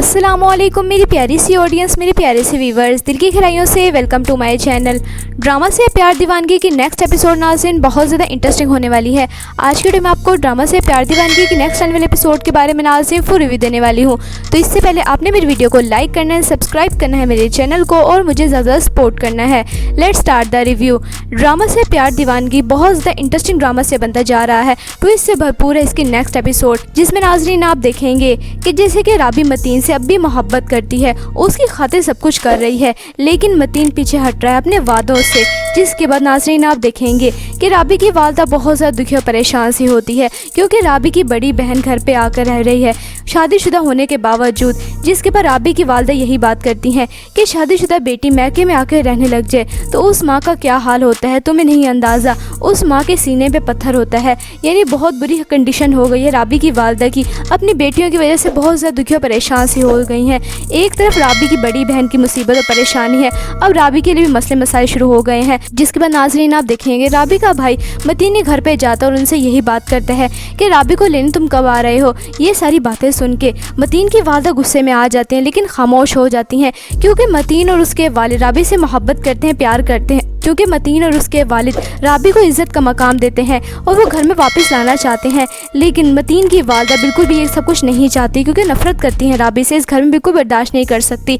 अस्सलामुअलैकुम मेरी प्यारी सी ऑडियंस, मेरे प्यारे से व्यूवर्स, दिल की गहराइयों से welcome to my channel. Drama से प्यार दीवानगी की नेक्स्ट एपिसोड नाज़रीन बहुत ज़्यादा इंटरेस्टिंग होने वाली है। आज के वीडियो में आपको ड्रामा से प्यार दीवानगी की नेक्स्ट आने वाले एपिसोड के बारे में नाज़रीन फुल रिव्यू देने वाली हूँ। तो इससे पहले आपने मेरी वीडियो को लाइक करना है, सब्सक्राइब करना है मेरे चैनल को और मुझे ज़्यादा सपोर्ट करना है। Let's start the review. Drama से प्यार दीवानगी बहुत ज़्यादा इंटरेस्टिंग ड्रामा से बनता जा रहा है। ट्विस्ट से भरपूर है इसकी नेक्स्ट एपिसोड, जिसमें नाज़रीन आप देखेंगे कि जैसे कि राबी मतीन से अब भी मोहब्बत करती है, उसकी खातिर सब कुछ कर रही है, लेकिन मतीन पीछे हट रहा है अपने वादों से। जिसके बाद नाज़रीन आप देखेंगे कि राबी की वालदा बहुत ज़्यादा दुखी और परेशान सी होती है, क्योंकि राबी की बड़ी बहन घर पे आकर रह रही है शादीशुदा होने के बावजूद। जिसके बाद राबी की वालदा यही बात करती हैं कि शादीशुदा बेटी मैके में आकर रहने लग जाए तो उस माँ का क्या हाल होता है तुम्हें नहीं अंदाज़ा। उस माँ के सीने पे पत्थर होता है, यानी बहुत बुरी कंडीशन हो गई है राबी की वालदा की। अपनी बेटियों की वजह से बहुत ज़्यादा दुखी और परेशान सी हो गई हैं। एक तरफ राबी की बड़ी बहन की मुसीबत और परेशानी है, अब राबी के लिए भी मसले मसाइल शुरू हो गए हैं। जिसके बाद नाज़रीन आप देखेंगे राबी का भाई मतीन घर पे जाता है और उनसे यही बात करता है कि राबी को लेने तुम कब आ रहे हो। ये सारी बातें सुन के मतीन की वालदा गुस्से में आ जाती हैं, लेकिन खामोश हो जाती हैं, क्योंकि मतीन और उसके वालिद राबी से मोहब्बत करते हैं, प्यार करते हैं। क्योंकि मतीन और उसके वालिद राबी को इज़्ज़त का मकाम देते हैं और वो घर में वापस लाना चाहते हैं, लेकिन मतीन की वालदा बिल्कुल भी ये सब कुछ नहीं चाहती, क्योंकि नफरत करती हैं राबी से, इस घर में बिल्कुल बर्दाश्त नहीं कर सकती।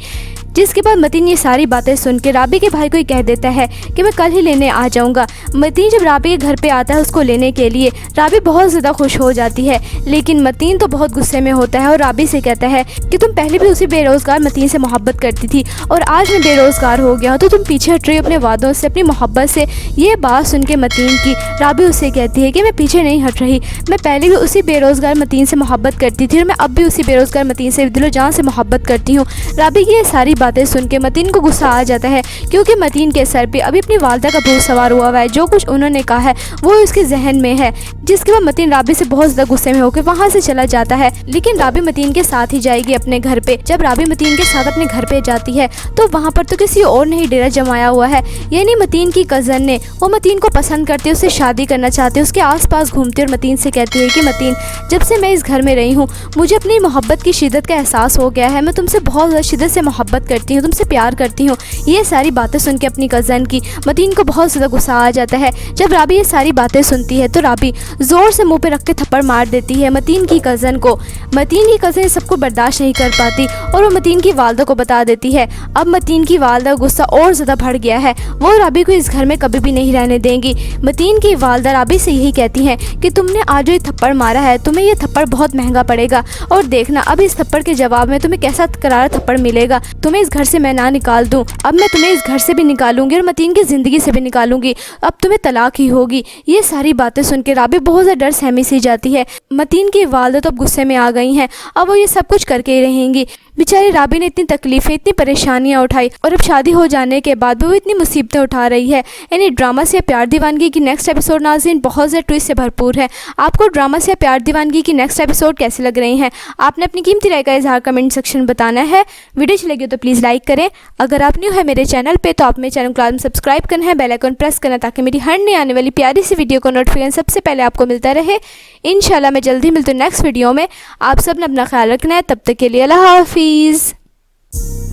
जिसके बाद मतीन ये सारी बातें सुन के राबी के भाई को ही कह देता है कि मैं कल ही लेने आ जाऊंगा। मतीन जब राबी के घर पे आता है उसको लेने के लिए, राबी बहुत ज़्यादा खुश हो जाती है, लेकिन मतीन तो बहुत गुस्से में होता है और राबी से कहता है कि तुम पहले भी उसी बेरोज़गार मतीन से मोहब्बत करती थी और आज मैं बेरोज़गार हो गया हूँ तो तुम पीछे हट रही हो अपने वादों से, अपनी मोहब्बत से। ये बात सुन के मतीन की राबी उससे कहती है कि मैं पीछे नहीं हट रही, मैं पहले भी उसी बेरोज़गार मतीन से मोहब्बत करती थी और मैं अब भी उसी बेरोज़गार मतीन से दिलो जान से मोहब्बत करती हूँ। राबी की ये सारी बातें सुन के मतीन को गुस्सा आ जाता है, क्योंकि मतीन के सर पे अभी अपनी वालदा का भूत सवार हुआ है। जो कुछ उन्होंने कहा है वो उसके जहन में है। जिसके बाद मतीन राबी से बहुत ज़्यादा गुस्से में होकर वहाँ से चला जाता है, लेकिन राबी मतीन के साथ ही जाएगी अपने घर पे। जब राबी मतीन के साथ अपने घर पे जाती है तो वहाँ पर तो किसी और ने ही डेरा जमाया हुआ है, यानी मतीन की कज़न ने। वो मतीन को पसंद करती है, उससे शादी करना चाहती है, उसके आसपास घूमती है और मतीन से कहती है कि मतीन जब से मैं इस घर में रही हूँ मुझे अपनी मोहब्बत की शिद्दत का एहसास हो गया है, मैं तुमसे बहुत ज़्यादा शिद्दत से मोहब्बत करती हूँ, तुमसे प्यार करती हूँ। ये सारी बातें सुन के अपनी कज़न की मतीन को बहुत ज़्यादा गुस्सा आ जाता है। जब राबी ये सारी बातें सुनती है तो राबी ज़ोर से मुंह पे रख के थप्पड़ मार देती है मतीन की कज़न को। मतीन की कज़न सबको बर्दाश्त नहीं कर पाती और वो मतीन की वालदा को बता देती है। अब मतीन की वालदा गुस्सा और ज़्यादा बढ़ गया है, वो राबी को इस घर में कभी भी नहीं रहने देंगी। मतीन की वालदा राबी से यही कहती हैं कि तुमने आज जो ये थप्पड़ मारा है तुम्हें ये थप्पड़ बहुत महंगा पड़ेगा, और देखना अब इस थप्पड़ के जवाब में तुम्हें कैसा करारा थप्पड़ मिलेगा। तुम्हें इस घर से मैं ना निकाल दूँ, अब मैं तुम्हें इस घर से भी निकालूंगी और मतीन की ज़िंदगी से भी निकालूंगी, अब तुम्हें तलाक ही होगी। ये सारी बातें सुन के राबी बहुत ज़्यादा डर सहमी सी जाती है। मतीन की वालदा तो अब गुस्से में आ गई हैं, अब वो ये सब कुछ करके ही रहेंगी। बेचारी राबी ने इतनी तकलीफ़ें, इतनी परेशानियां उठाई और अब शादी हो जाने के बाद वो इतनी मुसीबतें उठा रही है। यानी ड्रामा से प्यार दीवानगी की नेक्स्ट एपिसोड नाज़रीन बहुत ज़्यादा ट्विस्ट से भरपूर है। आपको ड्रामा से प्यार दीवानगी की नेक्स्ट एपिसोड कैसे लग रही हैं, आपने अपनी कीमती राय का इजहार कमेंट सेक्शन में बताना है। वीडियो अच्छी लगी तो प्लीज़ लाइक करें। अगर आप न्यू है मेरे चैनल पे तो आप मेरे चैनल को सब्सक्राइब करना है, बेल आइकन प्रेस करना, ताकि मेरी हर नई आने वाली प्यारी सी वीडियो को नोटिफिकेशन सबसे पहले आपको मिलता रहे। इंशाल्लाह मैं जल्दी मिलती हूँ नेक्स्ट वीडियो में। आप सब ने अपना ख्याल रखना है, तब तक के लिए अल्लाह हाफिज़।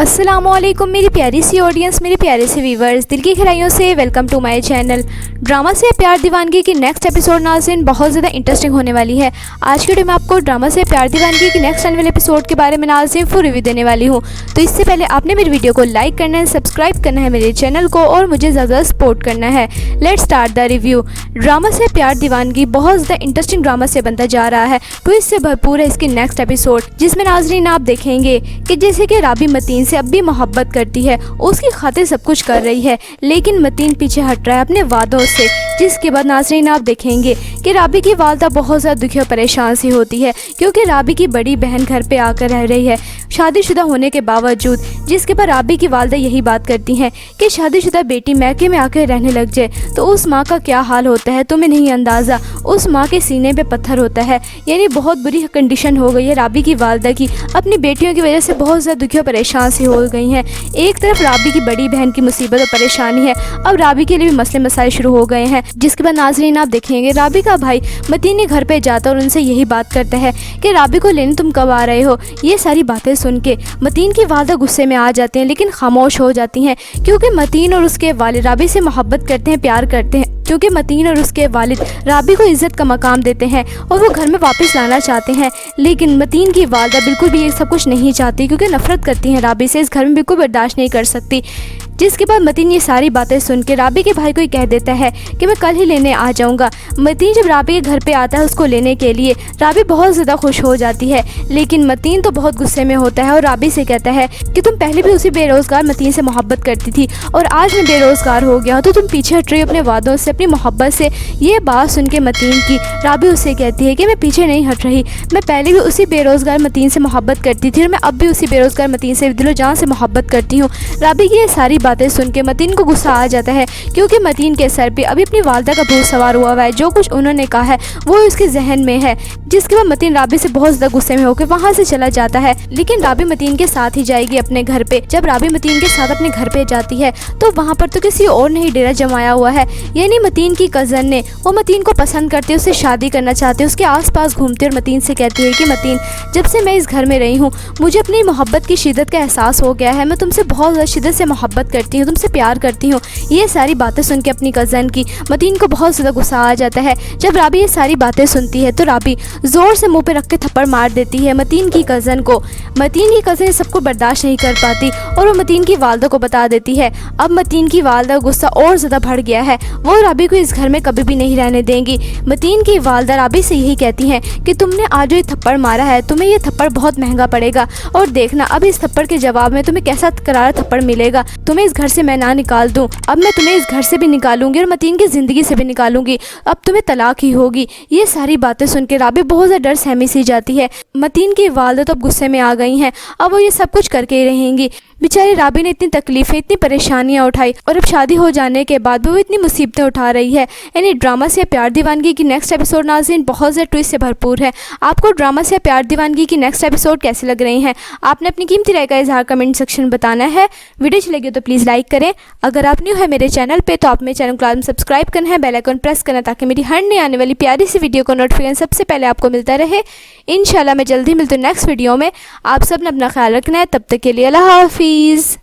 अस्सलामुअलैकुम मेरी प्यारी सी ऑडियंस, मेरे प्यारे से व्यूवर्स, दिल की गहराइयों से welcome to my channel. Drama से प्यार दीवानगी की नेक्स्ट एपिसोड नाज़रीन बहुत ज़्यादा इंटरेस्टिंग होने वाली है। आज के वीडियो में आपको ड्रामा से प्यार दीवानगी की नेक्स्ट आने वाले एपिसोड के बारे में नाज़रीन फुल रिव्यू देने वाली हूँ। तो इससे पहले आपने मेरी वीडियो को लाइक करना है, सब्सक्राइब करना है मेरे चैनल को और मुझे ज़्यादा सपोर्ट करना है। Let's start the review. Drama से प्यार दीवानगी बहुत ज़्यादा इंटरेस्टिंग ड्रामा से बनता जा रहा है। ट्विस्ट से भरपूर है इसकी नेक्स्ट एपिसोड, जिसमें नाज़रीन आप देखेंगे कि जैसे कि राबी मतीन से अब भी मोहब्बत करती है, उसकी खातिर सब कुछ कर रही है, लेकिन मतीन पीछे हट रहा है अपने वादों से। जिसके बाद नाज़रीन आप देखेंगे कि राबी की वालदा बहुत ज़्यादा दुखी और परेशान सी होती है, क्योंकि राबी की बड़ी बहन घर पे आकर रह रही है शादीशुदा होने के बावजूद। जिसके बाद राबी की वालदा यही बात करती हैं कि शादीशुदा बेटी मैके में आकर रहने लग जाए तो उस माँ का क्या हाल होता है तुम्हें नहीं अंदाज़ा। उस माँ के सीने पे पत्थर होता है। यानी बहुत बुरी कंडीशन हो गई है राबी की वालदा की, अपनी बेटियों की वजह से बहुत ज़्यादा दुखी और परेशान सी हो गई हैं। एक तरफ राबी की बड़ी बहन की मुसीबत और परेशानी है, अब राबी के लिए भी मसले मसाइल शुरू हो गए हैं। जिसके बाद नाजरीन आप देखेंगे राबी का भाई मतीन घर पे जाता और उनसे यही बात करता है कि राबी को लेने तुम कब आ रहे हो। ये सारी बातें सुन के मतीन की वालदा गुस्से में आ जाते हैं, लेकिन खामोश हो जाती हैं क्योंकि मतीन और उसके वालिद राबी से मोहब्बत करते हैं, प्यार करते हैं। क्योंकि मतीन और उसके वालिद राबी को इज़्ज़त का मकाम देते हैं और वो घर में वापस लाना चाहते हैं, लेकिन मतीन की वालदा बिल्कुल भी ये सब कुछ नहीं चाहती क्योंकि नफरत करती हैं राबी से, इस घर में बिल्कुल बर्दाश्त नहीं कर सकती। जिसके बाद मतीन ये सारी बातें सुन के राबी के भाई को ही कह देता है कि मैं कल ही लेने आ जाऊंगा। मतीन जब राबी के घर पे आता है उसको लेने के लिए, राबी बहुत ज़्यादा खुश हो जाती है, लेकिन मतीन तो बहुत गुस्से में होता है और राबी से कहता है कि तुम पहले भी उसी बेरोज़गार मतीन से मोहब्बत करती थी और आज मैं बेरोज़गार हो गया हूँ तो तुम पीछे हट रही हो अपने वादों से, अपनी मोहब्बत से। ये बात सुन के मतीन की राबी उससे कहती है कि मैं पीछे नहीं हट रही, मैं पहले भी उसी बेरोज़गार मतीन से मोहब्बत करती थी और मैं अब भी उसी बेरोज़गार मतीन से दिलो जान से मोहब्बत करती हूँ। राबी की ये सारी बातें सुन के मतीन को गुस्सा आ जाता है क्योंकि मतीन के सर पे अभी अपनी वालदा का भूत सवार हुआ है, जो कुछ उन्होंने कहा है वो उसके जहन में है। जिसके बाद मतीन राबी से बहुत ज़्यादा गुस्से में होकर वहाँ से चला जाता है, लेकिन राबी मतीन के साथ ही जाएगी अपने घर पे। जब राबी मतीन के साथ अपने घर पे जाती है तो वहाँ पर तो किसी और ने ही डेरा जमाया हुआ है, यानी मतीन की कज़न ने। वो मतीन को पसंद करती है, उससे शादी करना चाहती है, उसके आसपास घूमती और मतीन से कहती है कि मतीन जब से मैं इस घर में रही हूँ मुझे अपनी मोहब्बत की शिद्दत का एहसास हो गया है, मैं तुमसे बहुत ज़्यादा शिद्दत से मोहब्बत करती हूँ, तुमसे प्यार करती हूँ। ये सारी बातें सुन के अपनी कज़न की मतीन को बहुत ज़्यादा गुस्सा आ जाता है। जब राबी ये सारी बातें सुनती है तो राबी ज़ोर से मुंह पे रख के थप्पड़ मार देती है मतीन की कज़न को। मतीन की कज़न सबको बर्दाश्त नहीं कर पाती और वो मतीन की वालदा को बता देती है। अब मतीन की वालदा का गुस्सा और ज़्यादा बढ़ गया है, वो राबी को इस घर में कभी भी नहीं रहने देंगी। मतीन की वालदा राबी से यही कहती हैं कि तुमने आज जो ये थप्पड़ मारा है तुम्हें ये थप्पड़ बहुत महंगा पड़ेगा और देखना अब इस थप्पड़ के जवाब में तुम्हें कैसा करारा थप्पड़ मिलेगा। तुम्हें इस घर से मैं ना निकाल दूँ, अब मैं तुम्हें इस घर से भी निकालूंगी और मतीन की ज़िंदगी से भी निकालूंगी, अब तुम्हें तलाक ही होगी। ये सारी बातें सुन के राबी बहुत ज़्यादा डर सहमी सी जाती है। मतीन की वालदा तो अब गुस्से में आ गई हैं, अब वो ये सब कुछ करके ही रहेंगी। बेचारी राबी ने इतनी तकलीफ़ें, इतनी परेशानियां उठाई और अब शादी हो जाने के बाद वो इतनी मुसीबतें उठा रही है। यानी ड्रामा से प्यार दीवानगी की नेक्स्ट एपिसोड नाज़रीन बहुत ज़्यादा ट्विस्ट से भरपूर है। आपको ड्रामा से प्यार दीवानगी की नेक्स्ट एपिसोड कैसे लग रही हैं, आपने अपनी कीमती राय का इजहार कमेंट सेक्शन में बताना है। वीडियो अच्छी लगी तो प्लीज़ लाइक करें। अगर आप न्यू है मेरे चैनल पे तो आप मेरे चैनल को सब्सक्राइब करना है, बेल आइकन प्रेस करना ताकि मेरी हर नई आने वाली प्यारी सी वीडियो को नोटिफिकेशन सबसे पहले आपको मिलता रहे। इंशाल्लाह मैं जल्दी मिलती हूँ नेक्स्ट वीडियो में। आप सब ने अपना ख्याल रखना है, तब तक के लिए अल्लाह हाफिज़।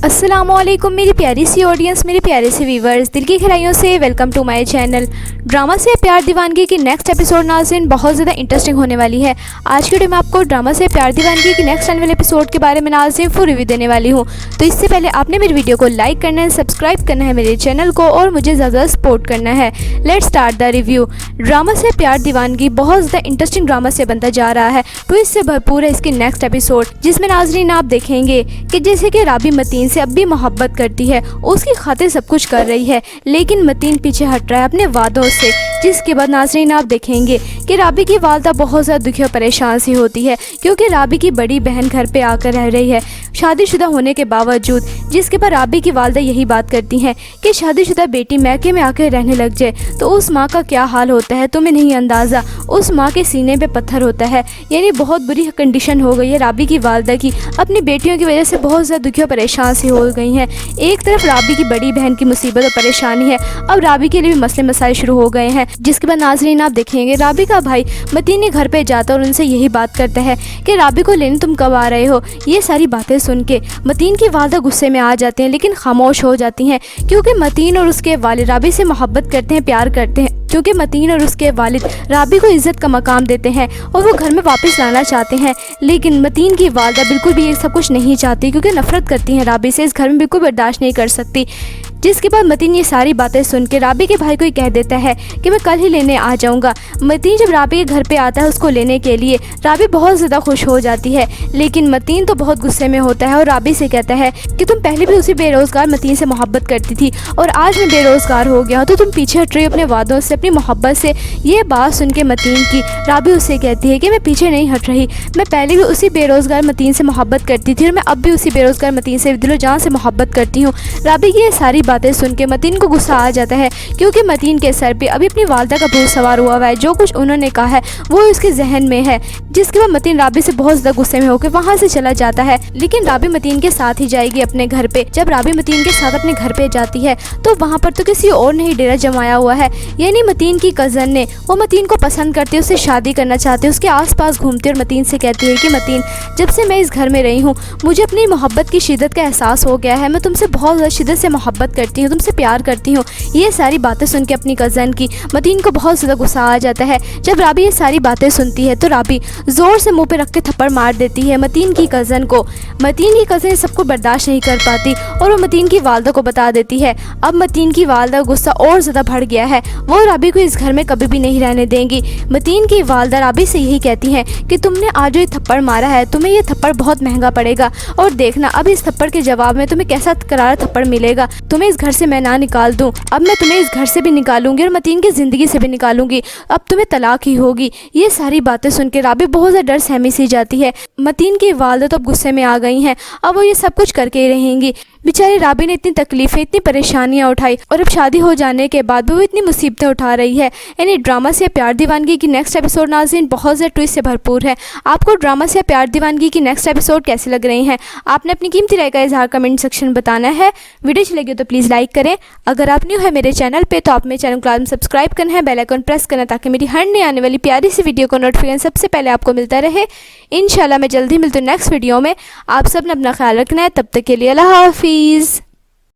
अस्सलामुअलैकुम मेरी प्यारी सी ऑडियंस, मेरे प्यारे से व्यूवर्स, दिल की गहराइयों से welcome to my channel. Drama से प्यार दीवानगी की नेक्स्ट एपिसोड नाज़रीन बहुत ज़्यादा इंटरेस्टिंग होने वाली है। आज के वीडियो में आपको ड्रामा से प्यार दीवानगी की नेक्स्ट आने वाले एपिसोड के बारे में नाज़रीन फुल रिव्यू देने वाली हूँ। तो इससे पहले आपने मेरी वीडियो को लाइक करना है, सब्सक्राइब करना है मेरे चैनल को और मुझे ज़्यादा सपोर्ट करना है। Let's start the review. Drama से प्यार दीवानगी बहुत ज़्यादा इंटरेस्टिंग ड्रामा से बनता जा रहा है, ट्विस्ट से भरपूर है इसकी नेक्स्ट एपिसोड, जिसमें नाज़रीन आप देखेंगे कि जैसे कि राबी मतीन से अब भी मोहब्बत करती है, उसकी खातिर सब कुछ कर रही है, लेकिन मतीन पीछे हट रहा है अपने वादों से। जिसके बाद नाज़रीन आप देखेंगे कि राबी की वालदा बहुत ज़्यादा दुखी और परेशान सी होती है क्योंकि राबी की बड़ी बहन घर पे आकर रह रही है शादीशुदा होने के बावजूद। जिसके बाद राबी की वालदा यही बात करती हैं कि शादीशुदा बेटी मैके में आकर रहने लग जाए तो उस माँ का क्या हाल होता है तुम्हें नहीं अंदाज़ा। उस माँ के सीने पे पत्थर होता है। यानी बहुत बुरी कंडीशन हो गई है राबी की वालदा की, अपनी बेटियों की वजह से बहुत ज़्यादा दुखी और परेशान सी हो गई हैं। एक तरफ राबी की बड़ी बहन की मुसीबत और परेशानी है, अब राबी के लिए भी मसले मसाइल शुरू हो गए हैं। जिसके बाद नाज़रीन आप देखेंगे राबी का भाई मतीन घर पे जाता और उनसे यही बात करता है कि राबी को लेने तुम कब आ रहे हो। ये सारी बातें सुन के मतीन की वालदा गुस्से में आ जाते हैं, लेकिन खामोश हो जाती हैं क्योंकि मतीन और उसके वालिद राबी से मोहब्बत करते हैं, प्यार करते हैं। क्योंकि मतीन और उसके वालिद राबी को इज़्ज़त का मकाम देते हैं और वो घर में वापस लाना चाहते हैं, लेकिन मतीन की वालदा बिल्कुल भी ये सब कुछ नहीं चाहती क्योंकि नफरत करती हैं राबी से, इस घर में बिल्कुल बर्दाश्त नहीं कर सकती। जिसके बाद मतीन ये सारी बातें सुन के राबी के भाई को ही कह देता है कि मैं कल ही लेने आ जाऊँगा। मतीन जब राबी के घर पे आता है उसको लेने के लिए, राबी बहुत ज़्यादा खुश हो जाती है, लेकिन मतीन तो बहुत गुस्से में होता है और राबी से कहता है कि तुम पहले भी उसी बेरोज़गार मतीन से मोहब्बत करती थी और आज मैं बेरोज़गार हो गया हूँ तो तुम पीछे हट रही हो अपने वादों से, अपनी मोहब्बत से। ये बात सुन के मतीन की राबी उससे कहती है कि मैं पीछे नहीं हट रही, मैं पहले भी उसी बेरोज़गार मतीन से मोहब्बत करती थी और मैं अब भी उसी बेरोज़गार मतीन से दिलो जान से मोहब्बत करती हूँ। राबी की ये सारी बातें सुन के मतीन को गुस्सा आ जाता है, क्योंकि मतीन के सर पे अभी अपनी वालदा का भूत सवार हुआ है। जो कुछ उन्होंने कहा है वो उसके जहन में है, जिसके बाद मतीन राबी से बहुत ज़्यादा गुस्से में होकर वहाँ से चला जाता है। लेकिन राबी मतीन के साथ ही जाएगी अपने घर पे। जब राबी मतीन के साथ अपने घर पे जाती है तो वहाँ पर तो किसी और ने ही डेरा जमाया हुआ है, यानी मतीन की कज़न ने। वो मतीन को पसंद करती है, उससे शादी करना चाहती है, उसके आसपास घूमती है और मतीन से कहती है कि मतीन, जब से मैं इस घर में रही हूँ मुझे अपनी मोहब्बत की शिद्दत का एहसास हो गया है, मैं तुमसे बहुत ज़्यादा शिद्दत से मोहब्बत करती हूँ, तुमसे प्यार करती हूँ। ये सारी बातें सुन के अपनी कज़न की मतीन को बहुत ज़्यादा गुस्सा आ जाता है। जब राबी ये सारी बातें सुनती है तो राबी ज़ोर से मुँह पे रख के थप्पड़ मार देती है मतीन की कज़न को। मतीन की कज़न सबको बर्दाश्त नहीं कर पाती और वो मतीन की वालदा को बता देती है। अब मतीन की वालदा गुस्सा और ज़्यादा बढ़ गया है, वो राबी को इस घर में कभी भी नहीं रहने देंगी। मतीन की वालदा राबी से यही कहती हैं कि तुमने आज जो ये थप्पड़ मारा है तुम्हें ये थप्पड़ बहुत महंगा पड़ेगा, और देखना अब इस थप्पड़ के जवाब में तुम्हें कैसा करारा थप्पड़ मिलेगा। तुम्हें इस घर से मैं ना निकाल दूँ, अब मैं तुम्हें इस घर से भी निकालूंगी और मतीन की ज़िंदगी से भी निकालूंगी, अब तुम्हें तलाक ही होगी। ये सारी बातें सुन के राबी बहुत ज़्यादा डर सहमी सी जाती है। मतीन की वालदा तो अब गुस्से में आ गई हैं, अब वो ये सब कुछ करके ही रहेंगी। बेचारी राबी ने इतनी तकलीफ़ें, इतनी परेशानियां उठाई और अब शादी हो जाने के बाद वो इतनी मुसीबतें उठा रही है। यानी ड्रामा से प्यार दीवानगी की नेक्स्ट एपिसोड नाज़रीन बहुत ज़्यादा ट्विस्ट से भरपूर है। आपको ड्रामा से प्यार दीवानगी की नेक्स्ट एपिसोड कैसे लग रही हैं? आपने अपनी कीमती राय का इजहार कमेंट सेक्शन में बताना है। वीडियो अच्छी लगी तो प्लीज़ लाइक करें। अगर आप न्यू है मेरे चैनल पर तो आप मेरे चैनल को सब्सक्राइब करना है, बेल आइकन प्रेस करना, ताकि मेरी हर नई आने वाली प्यारी सी वीडियो को नोटिफिकेशन सबसे पहले आपको मिलता रहे। इंशाल्लाह मैं जल्दी मिलती हूँ नेक्स्ट वीडियो में। आप सब ने अपना ख्याल रखना है, तब तक के लिए अल्लाह हाफिज़।